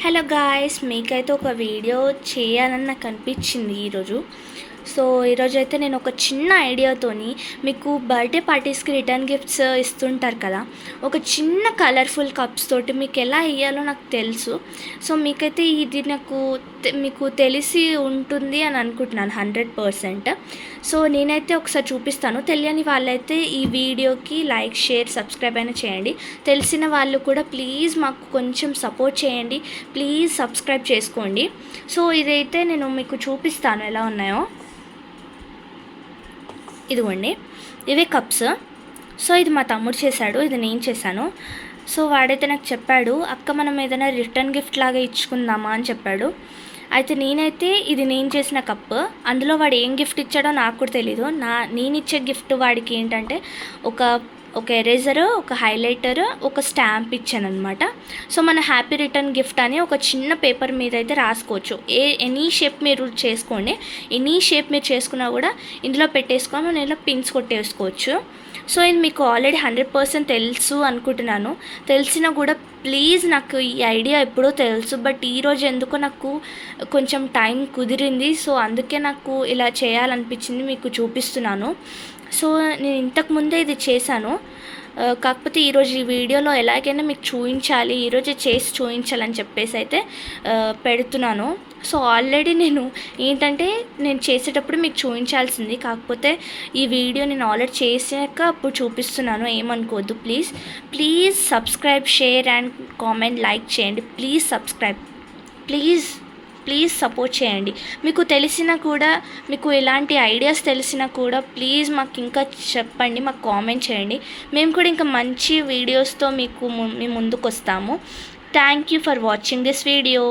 Hello guys, మీకైతే ఒక video చేయాలని నాకు అనిపించింది ఈరోజు. సో ఈరోజు అయితే నేను ఒక చిన్న ఐడియాతోని మీకు బర్త్డే పార్టీస్కి రిటర్న్ గిఫ్ట్స్ ఇస్తుంటారు కదా, ఒక చిన్న కలర్ఫుల్ కప్స్ తోటి మీకు ఎలా ఇవ్వాలో నాకు తెలుసు. సో మీకైతే ఇది మీకు తెలిసి ఉంటుంది అని అనుకుంటున్నాను 100%. సో నేనైతే ఒకసారి చూపిస్తాను. తెలియని వాళ్ళైతే ఈ వీడియోకి లైక్, షేర్, సబ్స్క్రైబ్ అయినా చేయండి. తెలిసిన వాళ్ళు కూడా ప్లీజ్ మాకు కొంచెం సపోర్ట్ చేయండి, ప్లీజ్ సబ్స్క్రైబ్ చేసుకోండి. సో ఇదైతే నేను మీకు చూపిస్తాను ఎలా ఉన్నాయో. ఇదిగోండి, ఇవే కప్స్. సో ఇది మా తమ్ముడు చేశాడు, ఇది నేను చేశాను. సో వాడైతే నాకు చెప్పాడు, అక్క మనం ఏదైనా రిటర్న్ గిఫ్ట్ లాగా ఇచ్చుకుందామా అని చెప్పాడు. అయితే నేనైతే ఇది నేను చేసిన కప్, అందులో వాడు ఏం గిఫ్ట్ ఇచ్చాడో నాకు కూడా తెలీదు. నేను ఇచ్చే గిఫ్ట్ వాడికి ఏంటంటే ఒక ఎరేజర్, ఒక హైలైటర్, ఒక స్టాంప్ ఇచ్చాను అనమాట. సో మన హ్యాపీ రిటర్న్ గిఫ్ట్ అని ఒక చిన్న పేపర్ మీద అయితే రాసుకోవచ్చు. ఎనీ షేప్ మీరు చేసుకోండి, ఎనీ షేప్ మీరు చేసుకున్నా కూడా ఇందులో పెట్టేసుకొని మనం ఇలా పిన్స్ కొట్టేసుకోవచ్చు. సో ఇది మీకు ఆల్రెడీ 100% తెలుసు అనుకుంటున్నాను. తెలిసినా కూడా ప్లీజ్, నాకు ఈ ఐడియా ఎప్పుడో తెలుసు, బట్ ఈరోజు ఎందుకో నాకు కొంచెం టైం కుదిరింది. సో అందుకే నాకు ఇలా చేయాలనిపించింది, మీకు చూపిస్తున్నాను. సో నేను ఇంతకుముందే ఇది చేశాను, కాకపోతే ఈరోజు ఈ వీడియోలో ఎలాగైనా మీకు చూపించాలి, ఈరోజే చేసి చూపించాలని చెప్పేసి అయితే పెడుతున్నాను. సో ఆల్రెడీ నేను చేసేటప్పుడు మీకు చూపించాల్సింది, కాకపోతే ఈ వీడియో నేను ఆల్రెడీ చేసాక అప్పుడు చూపిస్తున్నాను, ఏమనుకోవద్దు please subscribe, share and comment, like చేయండి. ప్లీజ్ సబ్స్క్రైబ్, ప్లీజ్ సపోర్ట్ చేయండి. మీకు తెలిసినా కూడా, మీకు ఎలాంటి ఐడియాస్ తెలిసినా కూడా ప్లీజ్ మాకు ఇంకా చెప్పండి, మాకు కామెంట్ చేయండి. మేము కూడా ఇంకా మంచి వీడియోస్తో మీ ముందుకు వస్తాము. Thank you for watching this video.